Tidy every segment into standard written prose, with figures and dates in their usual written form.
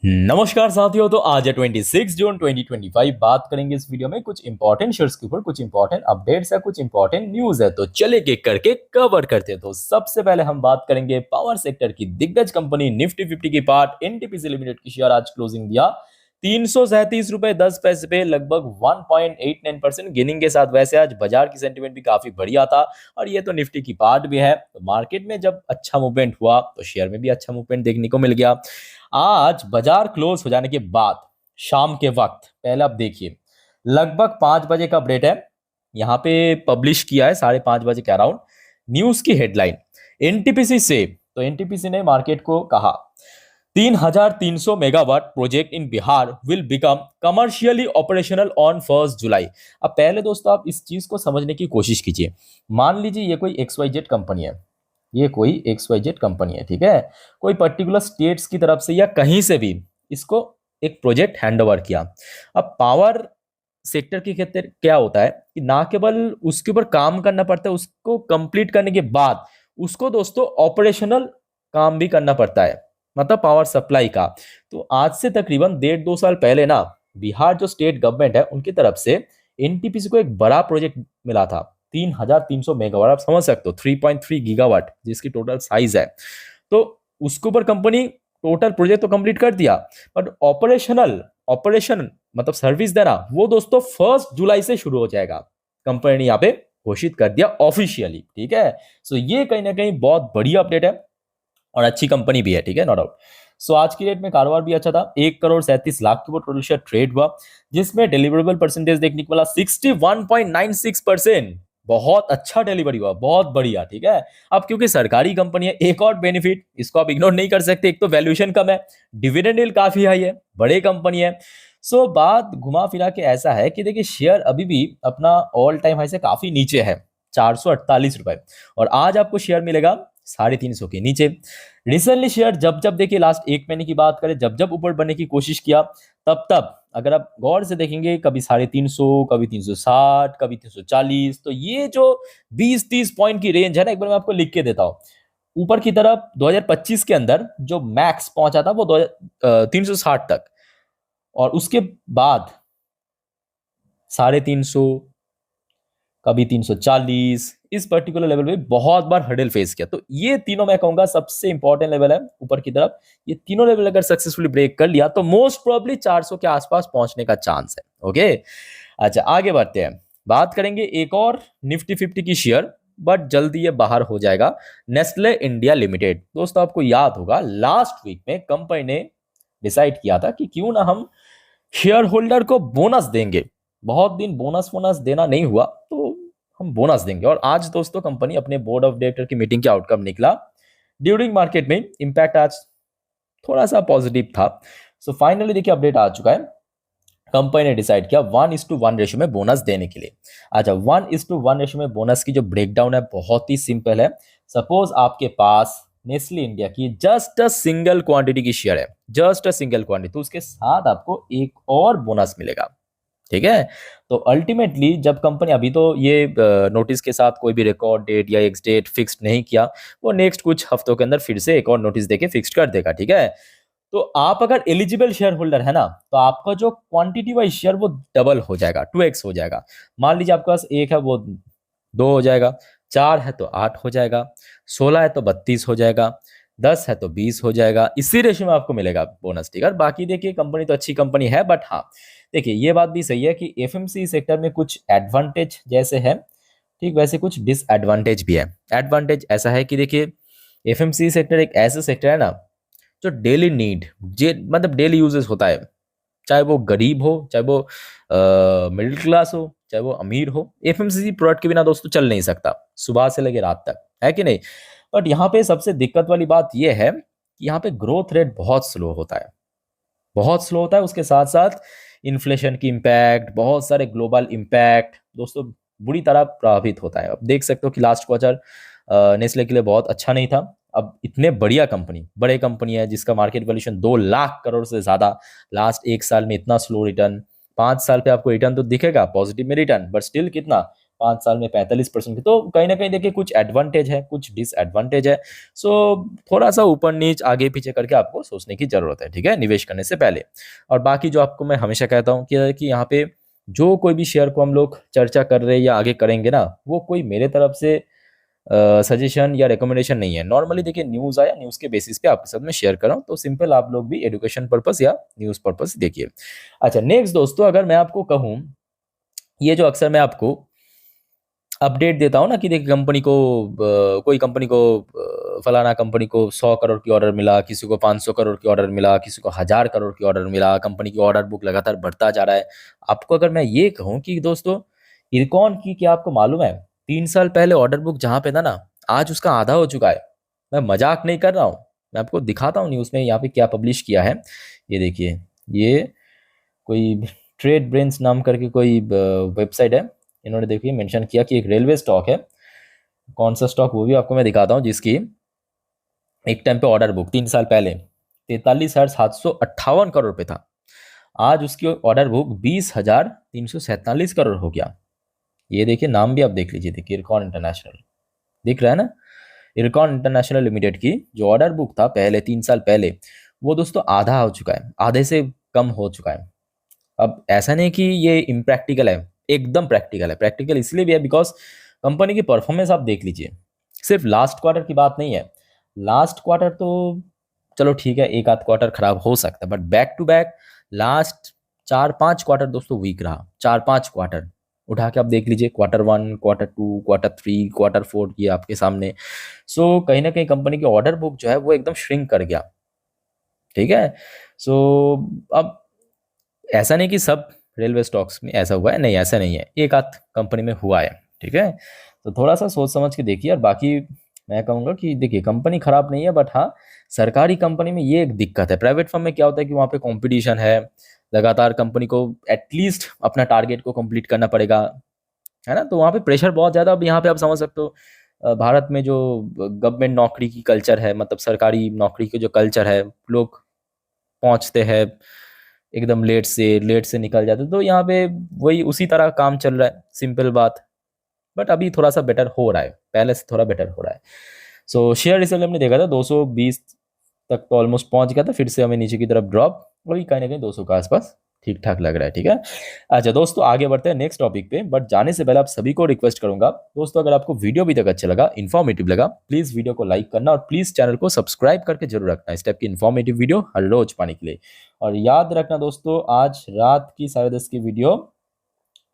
नमस्कार साथियों। तो आज है 26 जून 2025। बात करेंगे इस वीडियो में कुछ इंपॉर्टेंट शेयर्स के ऊपर, कुछ इंपॉर्टेंट अपडेट्स है, कुछ इंपॉर्टेंट न्यूज है। तो चले एक करके कवर करते हैं। तो सबसे पहले हम बात करेंगे पावर सेक्टर की दिग्गज कंपनी निफ्टी 50 की पार्ट एनटीपीसी लिमिटेड की शेयर आज क्लोजिंग दिया 337 रुपए 10 पैसे पे, लगभग 1.89% गेनिंग के साथ। वैसे आज बाजार की सेंटीमेंट भी काफी बढ़िया था और ये तो निफ्टी की पार्ट भी है। तो मार्केट में जब अच्छा मूवमेंट हुआ तो शेयर में भी अच्छा मूवमेंट देखने को मिल गया। आज बाजार क्लोज हो जाने के बाद शाम के वक्त पहले आप देखिए, लगभग 5 बजे का अपडेट है, यहाँ पे पब्लिश किया है 5:30 बजे के अराउंड। न्यूज की हेडलाइन एनटीपीसी से, तो एनटीपीसी ने मार्केट को कहा 3,300 megawatt project in Bihar will become commercially operational on 1 जुलाई। अब पहले दोस्तों आप इस चीज को समझने की कोशिश कीजिए। मान लीजिए ये कोई XYZ कंपनी है, ये कोई XYZ कंपनी है, ठीक है। कोई पर्टिकुलर स्टेट्स की तरफ से या कहीं से भी इसको एक प्रोजेक्ट हैंड ओवर किया। अब पावर सेक्टर के क्षेत्र क्या होता है कि ना केवल उसके ऊपर काम करना पड़ता है, उसको कंप्लीट करने के बाद उसको दोस्तों ऑपरेशनल काम भी करना पड़ता है, मतलब पावर सप्लाई का। तो आज से तकरीबन 1.5-2 साल पहले ना, बिहार जो स्टेट गवर्नमेंट है उनकी तरफ से एनटीपीसी को एक बड़ा प्रोजेक्ट मिला था 3,300 मेगावाट। आप समझ सकते हो 3.3 गीगावाट जिसकी टोटल साइज है। तो उसके ऊपर कंपनी टोटल प्रोजेक्ट तो कंप्लीट कर दिया, बट ऑपरेशन मतलब सर्विस देना वो दोस्तों 1 जुलाई से शुरू हो जाएगा। कंपनी ने यहाँ पे घोषित कर दिया ऑफिशियली, ठीक है। सो ये कहीं ना कहीं बहुत बढ़िया अपडेट है और अच्छी कंपनी भी है, ठीक है, नो डाउट। सो आज की डेट में कारोबार भी अच्छा था, 1,37 लाख के ऊपर टोटल शेयर ट्रेड हुआ, जिसमें डिलीवरेबल परसेंटेज देखने को मिला 61.96%। बहुत अच्छा डिलीवरी हुआ, बहुत बढ़िया, ठीक है। अब क्योंकि सरकारी कंपनी है, एक और बेनिफिट इसको आप इग्नोर नहीं कर सकते, एक तो वैल्यूएशन कम है, डिविडेंड यील्ड काफी हाई है, बड़े कंपनी है। सो बात घुमा फिरा के ऐसा है कि देखिए शेयर अभी भी अपना ऑल टाइम हाई से काफी नीचे है, 448 रुपए, और आज आपको शेयर मिलेगा 350 के नीचे। रिसेंटली शेयर जब जब देखिए, लास्ट 1 महीने की बात करें, जब जब ऊपर बनने की कोशिश किया, तब तब अगर आप गौर से देखेंगे, कभी 350, कभी 360, कभी 340। तो ये जो 20-30 पॉइंट की रेंज है ना, एक बार मैं आपको लिख के देता हूँ। ऊपर की तरफ 2025 के अंदर जो मैक्स पहुंचा था वो 360 तक, और उसके बाद 350, कभी 340, इस पर्टिकुलर लेवल पे बहुत बार हर्डल फेस किया। तो ये तीनों मैं कहूंगा सबसे इंपॉर्टेंट लेवल है ऊपर की तरफ। ये तीनों लेवल अगर सक्सेसफुली ब्रेक कर लिया तो मोस्ट प्रोबेबली 400 के आसपास पहुंचने का चांस है। ओके, अच्छा आगे बढ़ते हैं। बात करेंगे एक और निफ्टी 50 की शेयर, बट जल्दी ये बाहर हो जाएगा, नेस्ले इंडिया लिमिटेड। दोस्तों आपको याद होगा लास्ट वीक में कंपनी ने डिसाइड किया था कि क्यों ना हम शेयर होल्डर को बोनस देंगे। बहुत दिन बोनस बोनस देना नहीं हुआ, तो हम बोनस देंगे। और आज दोस्तों कंपनी अपने बोर्ड ऑफ डायरेक्टर की मीटिंग के आउटकम निकला ड्यूरिंग मार्केट में, इंपैक्ट आज थोड़ा सा पॉजिटिव था। सो फाइनली देखिए अपडेट आ चुका है, कंपनी ने डिसाइड किया 1:1 रेशियो में बोनस देने के लिए। अच्छा, 1:1 रेशियो में बोनस की जो ब्रेकडाउन है बहुत ही सिंपल है। सपोज आपके पास नेस्ले इंडिया की जस्ट अ सिंगल क्वांटिटी की शेयर है, जस्ट अ सिंगल क्वांटिटी, तो उसके साथ आपको एक और बोनस मिलेगा, ठीक है। तो अल्टीमेटली जब कंपनी, अभी तो ये नोटिस के साथ कोई भी रिकॉर्ड डेट या एक्स डेट फिक्स नहीं किया, वो नेक्स्ट कुछ हफ्तों के अंदर फिर से एक और नोटिस देके फिक्स कर देगा, ठीक है। तो आप अगर एलिजिबल शेयर होल्डर है ना, तो आपका जो क्वांटिटी वाइज शेयर वो डबल हो जाएगा, 2x हो जाएगा। मान लीजिए आपके पास एक है वो 2 हो जाएगा, 4 है तो 8 हो जाएगा, 16 है तो 32 हो जाएगा, 10 है तो 20 हो जाएगा। इसी रेशियो में आपको मिलेगा बोनस, ठीक है। बाकी देखिए कंपनी तो अच्छी कंपनी है, बट हाँ देखिए ये बात भी सही है कि एफएमसी सेक्टर में कुछ एडवांटेज जैसे है, ठीक वैसे कुछ डिसएडवांटेज भी है। एडवांटेज ऐसा है कि देखिए एफएमसी सेक्टर एक ऐसा सेक्टर है ना जो डेली नीड, जे मतलब डेली यूजेस होता है, चाहे वो गरीब हो, चाहे वो मिडिल क्लास हो, चाहे वो अमीर हो। एफएमसीजी प्रोडक्ट के बिना दोस्तों चल नहीं सकता सुबह से लेकर रात तक, है कि नहीं। बट यहाँ पे सबसे दिक्कत वाली बात यह है कि यहाँ पे ग्रोथ रेट बहुत स्लो होता है, बहुत स्लो होता है। उसके साथ साथ इन्फ्लेशन की इम्पैक्ट, बहुत सारे ग्लोबल इम्पैक्ट दोस्तों बुरी तरह प्रभावित होता है। अब देख सकते हो कि लास्ट क्वार्टर नेस्ले के लिए बहुत अच्छा नहीं था। अब इतने बढ़िया कंपनी, बड़े कंपनी है जिसका मार्केट वैल्यूएशन 2 लाख करोड़ से ज्यादा, लास्ट 1 साल में इतना स्लो रिटर्न, 5 साल पे आपको रिटर्न तो दिखेगा पॉजिटिव में रिटर्न, बट स्टिल कितना 5 साल में 45% की। तो कहीं ना कहीं देखिए कुछ एडवांटेज है, कुछ डिसएडवांटेज है। सो थोड़ा सा ऊपर नीच आगे पीछे करके आपको सोचने की जरूरत है, ठीक है, निवेश करने से पहले। और बाकी जो आपको मैं हमेशा कहता हूँ कि यहाँ पे जो कोई भी शेयर को हम लोग चर्चा कर रहे हैं या आगे करेंगे ना, वो कोई मेरे तरफ से सजेशन या रिकमेंडेशन नहीं है। नॉर्मली देखिए न्यूज़ आया, न्यूज़ के बेसिस पे आपके साथ में शेयर कर रहा हूँ, तो सिंपल आप लोग भी एजुकेशन पर्पस या न्यूज़ पर्पस देखिए। अच्छा नेक्स्ट दोस्तों, अगर मैं आपको कहूँ, ये जो अक्सर मैं आपको अपडेट देता हूँ ना कि देखिए कंपनी को कोई कंपनी को फलाना कंपनी को 100 करोड़ की ऑर्डर मिला, किसी को 500 करोड़ की ऑर्डर मिला, किसी को 1000 करोड़ की ऑर्डर मिला, कंपनी की ऑर्डर बुक लगातार बढ़ता जा रहा है। आपको अगर मैं ये कहूँ कि दोस्तों इरकॉन की, क्या आपको मालूम है 3 साल पहले ऑर्डर बुक जहाँ पे था ना, आज उसका आधा हो चुका है। मैं मजाक नहीं कर रहा हूँ, मैं आपको दिखाता हूँ न्यूज़ में यहाँ पे क्या पब्लिश किया है। ये देखिए, ये कोई ट्रेड ब्रेन्स नाम करके कोई वेबसाइट है, इन्होंने देखिए मेंशन किया कि एक रेलवे स्टॉक है, कौन सा स्टॉक वो भी आपको मैं दिखाता हूँ, जिसकी एक टाइम पे ऑर्डर बुक 3 साल पहले 43,758 करोड़ पे था। आज उसकी ऑर्डर बुक 20,347 करोड़ हो गया। ये देखिए, नाम भी आप देख लीजिए, देखिए इरकॉन इंटरनेशनल दिख रहा है ना। इरकॉन इंटरनेशनल लिमिटेड की जो ऑर्डर बुक था पहले 3 साल पहले, वो दोस्तों आधा हो चुका है, आधे से कम हो चुका है। अब ऐसा नहीं कि ये इम्प्रैक्टिकल है, एकदम प्रैक्टिकल है। प्रैक्टिकल इसलिए भी है बिकॉज कंपनी की परफॉर्मेंस आप देख लीजिए। सिर्फ लास्ट क्वार्टर की बात नहीं है, लास्ट क्वार्टर तो चलो ठीक है, एक आध क्वार्टर खराब हो सकता है, but back to back last 4-5 quarter दोस्तों वीक रहा। 4-5 क्वार्टर उठा के आप देख लीजिए, Q1, Q2, Q3, Q4 ये आपके सामने। सो कहीं ना कहीं कंपनी की ऑर्डर बुक जो है वो एकदम श्रिंक कर गया, ठीक है। सो अब ऐसा नहीं कि सब रेलवे स्टॉक्स में ऐसा हुआ है, नहीं ऐसा नहीं है, एक आध कंपनी में हुआ है, ठीक है। तो थोड़ा सा सोच समझ के देखिए। और बाकी मैं कहूँगा कि देखिए कंपनी खराब नहीं है, बट हाँ सरकारी कंपनी में ये एक दिक्कत है। प्राइवेट फर्म में क्या होता है कि वहाँ पे कंपटीशन है, लगातार कंपनी को एटलीस्ट अपना टारगेट को कंप्लीट करना पड़ेगा, है ना। तो वहाँ पे प्रेशर बहुत ज़्यादा। अब यहाँ पे आप समझ सकते हो भारत में जो गवर्नमेंट नौकरी की कल्चर है, मतलब सरकारी नौकरी की जो कल्चर है, लोग पहुँचते हैं एकदम लेट से निकल जाते, तो यहाँ पे वही उसी तरह काम चल रहा है, सिंपल बात। बट अभी थोड़ा सा बेटर हो रहा है, पहले से थोड़ा बेटर हो रहा है। सो शेयर रिजल्ट हमने देखा था 220 तक तो ऑलमोस्ट पहुंच गया था, फिर से हमें नीचे की तरफ ड्रॉप, वही कहीं ना कहीं 200 के आसपास ठीक ठाक लग रहा है, ठीक है। अच्छा दोस्तों आगे बढ़ते हैं नेक्स्ट टॉपिक पे, बट जाने से पहले आप सभी को रिक्वेस्ट करूंगा दोस्तों, अगर आपको वीडियो अभी तक अच्छा लगा, इन्फॉर्मेटिव लगा, प्लीज वीडियो को लाइक करना और प्लीज चैनल को सब्सक्राइब करके जरूर रखना इस टाइप की इन्फॉर्मेटिव वीडियो हर रोज पाने के लिए। और याद रखना दोस्तों, आज रात की 10:30 की वीडियो,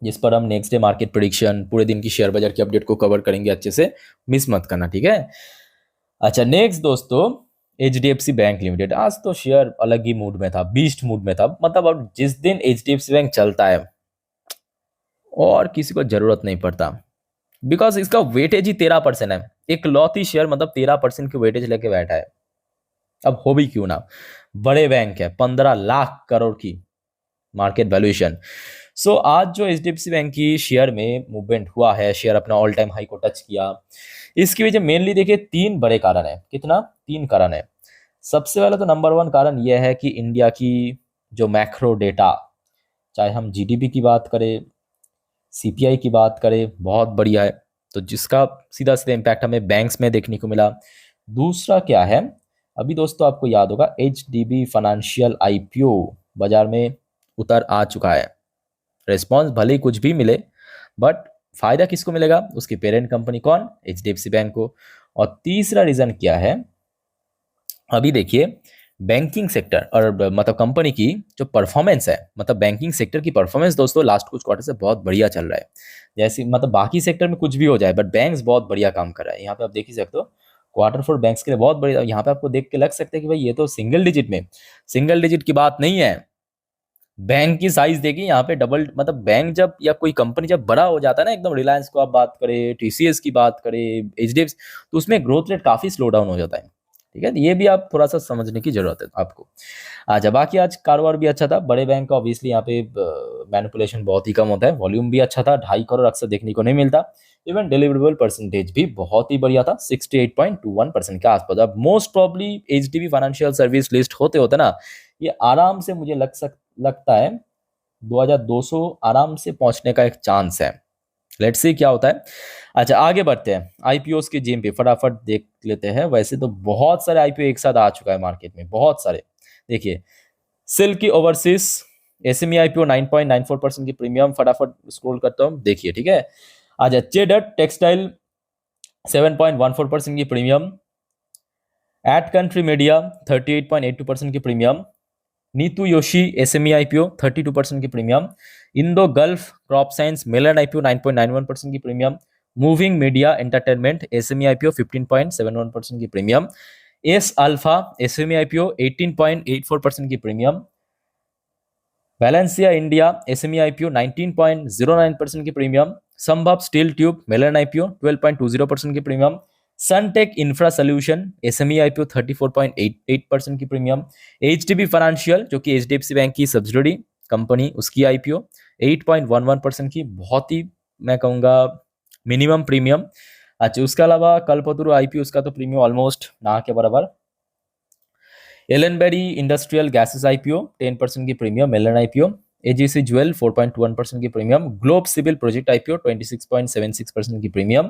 जिस पर हम नेक्स्ट डे मार्केट प्रिडिक्शन, पूरे दिन की शेयर बाजार की अपडेट को कवर करेंगे अच्छे से, मिस मत करना, ठीक है। अच्छा नेक्स्ट दोस्तों, HDFC बैंक लिमिटेड, आज तो शेयर अलग ही मूड में था, बीस्ट मूड में था। मतलब अब जिस दिन HDFC बैंक चलता है और किसी को जरूरत नहीं पड़ता, बिकॉज इसका वेटेज ही 13% है। एक लौती शेयर मतलब 13% की वेटेज लेके बैठा है। अब हो भी क्यों ना, बड़े बैंक है, 15 लाख करोड़ की मार्केट वैल्यूएशन। सो आज जो HDFC बैंक की शेयर में मूवमेंट हुआ है, शेयर अपना ऑल टाइम हाई को टच किया, इसकी वजह मेनली देखिए 3 बड़े कारण है। कितना? 3 कारण है। सबसे पहले तो नंबर 1 कारण यह है कि इंडिया की जो मैक्रो डेटा, चाहे हम GDP की बात करें, CPI की बात करें, बहुत बढ़िया है, तो जिसका सीधा सीधा इम्पैक्ट हमें बैंक्स में देखने को मिला। दूसरा क्या है, अभी दोस्तों आपको याद होगा HDB फाइनेंशियल IPO बाजार में उतर आ चुका है। रिस्पॉन्स भले ही कुछ भी मिले, बट फायदा किसको मिलेगा? उसकी पेरेंट कंपनी कौन? HDFC बैंक को। और तीसरा रीजन क्या है, अभी देखिए बैंकिंग सेक्टर और मतलब कंपनी की जो परफॉर्मेंस है, मतलब बैंकिंग सेक्टर की परफॉर्मेंस दोस्तों लास्ट कुछ क्वार्टर से बहुत बढ़िया चल रहा है। जैसे मतलब बाकी सेक्टर में कुछ भी हो जाए, बट बैंक्स बहुत बढ़िया काम कर रहा है। यहाँ पे आप देख ही सकते हो Q4 बैंक्स के लिए बहुत बढ़िया। यहाँ पे आपको देख के लग सकता है कि भाई ये तो सिंगल डिजिट में, सिंगल डिजिट की बात नहीं है। बैंक की साइज देखिए यहाँ पे डबल, मतलब बैंक जब या कोई कंपनी जब बड़ा हो जाता है ना, एकदम रिलायंस को आप बात करें, TCS की बात करें, HDFC, तो उसमें ग्रोथ रेट काफी स्लो डाउन हो जाता है, ठीक है। ये भी आप थोड़ा सा समझने की जरूरत है आपको। अच्छा बाकी आज कारोबार भी अच्छा था, बड़े बैंक का ऑब्वियसली यहाँ पे मैनिपुलेशन बहुत ही कम होता है, वॉल्यूम भी अच्छा था, 2.5 करोड़ अक्सर देखने को नहीं मिलता। इवन डिलीवरेबल परसेंटेज भी बहुत ही बढ़िया था, 68.21% के आसपास। अब most probably HDB financial service list होते होते ना, ये आराम से मुझे लगता है 2200 आराम से पहुंचने का एक चांस है, लेट्स सी क्या होता है। अच्छा आगे बढ़ते हैं, आईपीओ के जेम पे फटाफट देख लेते हैं। वैसे तो बहुत सारे आईपीओ एक साथ आ चुका है मार्केट में, बहुत सारे। देखिए सिल्क ओवरसीज एसएमई आईपीओ 9.94% की प्रीमियम, फटाफट स्क्रॉल करता हूँ देखिए, ठीक है। अच्छा चेडट टेक्सटाइल 7.14% की प्रीमियम, एट कंट्री मीडिया 38.82% की premium, Neetu Yoshi SME IPO 32% की premium, Indo Gulf crop science मेलन आईपीओ 9.91% की premium, moving media entertainment SME IPO 15.71% की premium, S alpha SME IPO 18.84% की premium, Valencia India SME IPO 19.09% की प्रीमियम, संभव steel tube melon IPO 12.20% की premium, Suntech infra solution SME IPO 34.88% की premium, HDB financial जो कि HDFC bank की subsidiary company, उसकी आईपीओ 8.11% की, बहुत ही मैं कहूँगा मिनिमम प्रीमियम। अच्छा उसके अलावा कल्पतरु आईपीओ, उसका तो प्रीमियम ऑलमोस्ट ना के बराबर। एलएनबेरी इंडस्ट्रियल गैसेस आईपीओ 10% की प्रीमियम मेलन आईपीओ, एजीसी ज्वेल 4.1% की premium, globe civil project IPO 26.76% की premium,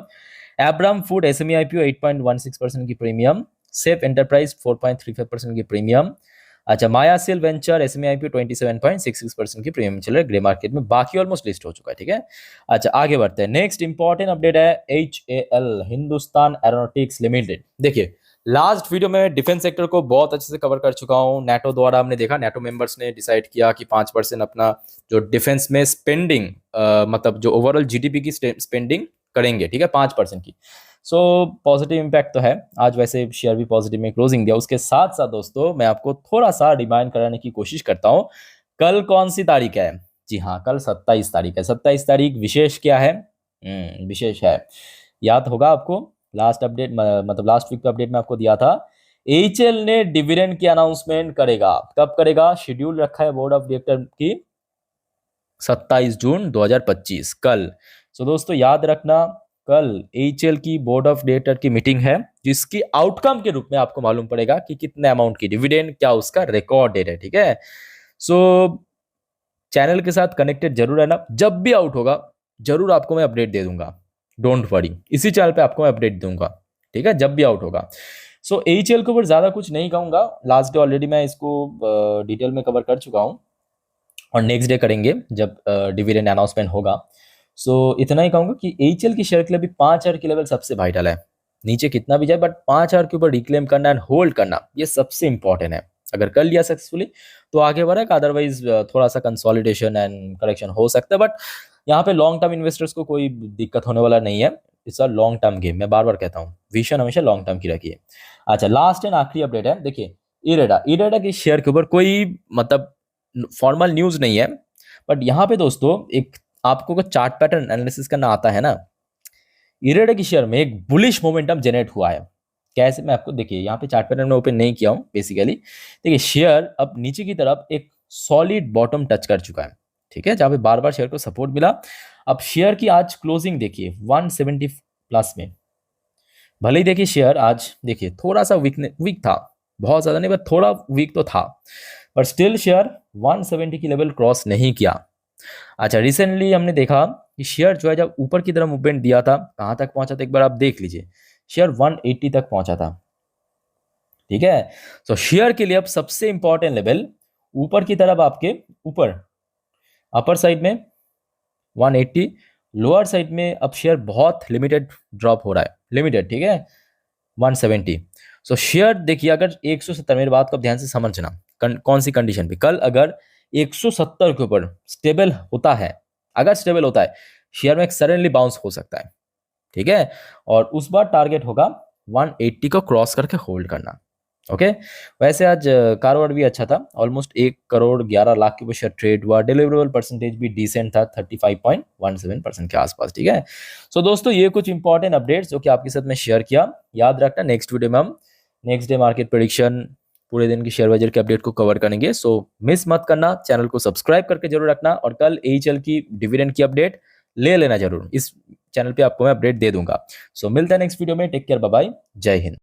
Abram food SME IPO 8.16% की प्रीमियम, सेफ एंटरप्राइज 4.35% की प्रीमियम। अच्छा Maya cell venture SME IPO 27.66% की प्रीमियम चल रहा है ग्रे मार्केट में, बाकी ऑलमोस्ट लिस्ट हो चुका है, ठीक है। अच्छा आगे बढ़ते हैं, नेक्स्ट इंपॉर्टेंट अपडेट है HAL हिंदुस्तान एरोनॉटिक्स लिमिटेड। देखिए लास्ट वीडियो में डिफेंस सेक्टर को बहुत अच्छे से कवर कर चुका हूं। नेटो द्वारा हमने देखा, नेटो मेंबर्स ने डिसाइड किया कि 5% अपना जो डिफेंस में स्पेंडिंग मतलब जो ओवरऑल जीडीपी की स्पेंडिंग करेंगे, ठीक है, 5% की। सो पॉजिटिव इम्पैक्ट तो है। आज वैसे शेयर भी पॉजिटिव में क्लोजिंग दिया। उसके साथ साथ दोस्तों मैं आपको थोड़ा सा रिमाइंड कराने की कोशिश करता हूँ, कल कौन सी तारीख है? जी हाँ, कल 27 तारीख है। 27 तारीख विशेष क्या है? विशेष है, याद होगा आपको, लास्ट अपडेट मतलब लास्ट वीक का अपडेट में आपको दिया था, एचएल ने डिविडेंड की अनाउंसमेंट करेगा। कब करेगा? शेड्यूल रखा है बोर्ड ऑफ डायरेक्टर की 27 जून 2025, कल। सो दोस्तों याद रखना, कल एचएल की बोर्ड ऑफ डायरेक्टर की मीटिंग है, जिसकी आउटकम के रूप में आपको मालूम पड़ेगा कि कितने अमाउंट की डिविडेंड, क्या उसका रिकॉर्ड डेट है, ठीक है। सो चैनल के साथ कनेक्टेड जरूर रहना, जब भी आउट होगा जरूर आपको मैं अपडेट दे दूंगा, डोंट वरी, इसी चैनल पे आपको मैं अपडेट दूंगा, ठीक है, जब भी आउट होगा। सो एचएल के ऊपर ज्यादा कुछ नहीं कहूंगा, लास्ट डे ऑलरेडी मैं इसको डिटेल में कवर कर चुका हूं, और नेक्स्ट डे करेंगे जब डिविडेंड अनाउंसमेंट होगा। सो इतना ही कहूंगा कि एचएल की शेयर के लिए भी 5,000 की लेवल सबसे वाइटल है। नीचे कितना भी जाए बट 5,000 के ऊपर रिक्लेम करना एंड होल्ड करना, ये सबसे इंपॉर्टेंट है। अगर कर लिया सक्सेसफुली तो आगे बढ़ेगा, अदरवाइज थोड़ा सा कंसोलिडेशन एंड करेक्शन हो सकता है, बट यहाँ पे लॉन्ग टर्म इन्वेस्टर्स को कोई दिक्कत होने वाला नहीं है। It's a long term game, मैं बार बार कहता हूँ, विजन हमेशा लॉन्ग टर्म की रखिए। अच्छा लास्ट एंड आखिरी अपडेट है, देखिए इरेडा के शेयर के ऊपर कोई मतलब फॉर्मल न्यूज नहीं है, बट यहाँ पे दोस्तों एक आपको को चार्ट पैटर्न एनालिसिस करना आता है ना, इरेडा की शेयर में एक बुलिश मोमेंटम जनरेट हुआ है। कैसे? मैं आपको देखिए, यहाँ पे चार्ट पैटर्न में ओपन नहीं किया हूँ बेसिकली। देखिए शेयर अब नीचे की तरफ एक सॉलिड बॉटम टच कर चुका है, ठीक है, जहाँ पे बार बार शेयर को सपोर्ट मिला। अब शेयर की आज क्लोजिंग देखिए 170 प्लस में, भले ही देखिए शेयर आज देखिए थोड़ा सा वीक था, बहुत ज्यादा नहीं, बट थोड़ा वीक तो था, पर स्टिल शेयर 170 की लेवल क्रॉस नहीं किया। अच्छा रिसेंटली हमने देखा कि शेयर जो है जब ऊपर की तरफ मूवमेंट दिया था, कहां तक पहुंचा था एक बार आप देख लीजिए, शेयर 180 तक पहुंचा था, ठीक है। तो शेयर के लिए अब सबसे इंपॉर्टेंट लेवल ऊपर की तरफ, आपके ऊपर अपर साइड में 180, लोअर साइड में अब शेयर बहुत लिमिटेड ड्रॉप हो रहा है, लिमिटेड, ठीक है, 170। सो शेयर देखिए अगर 170, मेरी बात को ध्यान से समझना, कौन सी कंडीशन पे, कल अगर 170 के ऊपर स्टेबल होता है, अगर स्टेबल होता है, शेयर में एक सडनली बाउंस हो सकता है, ठीक है, और उस बार टारगेट होगा 180 को क्रॉस करके होल्ड करना। ओके वैसे आज कारोबार भी अच्छा था, ऑलमोस्ट 1,11,00,000 के ऊपर शेयर ट्रेड हुआ, डिलीवरेबल परसेंटेज भी डिसेंट था 35.17% के आसपास, ठीक है। सो दोस्तों ये कुछ इंपॉर्टेंट अपडेट्स जो कि आपके साथ में शेयर किया। याद रखना नेक्स्ट वीडियो में हम नेक्स्ट डे मार्केट प्रेडिक्शन, पूरे दिन की शेयर बाजार के अपडेट को कवर करेंगे। सो मिस मत करना, चैनल को सब्सक्राइब करके जरूर रखना, और कल एचएल की डिविडेंड की अपडेट ले लेना जरूर, इस चैनल पे आपको मैं अपडेट दे दूंगा। सो मिलता है नेक्स्ट वीडियो में, टेक केयर, बाय बाय, जय हिंद।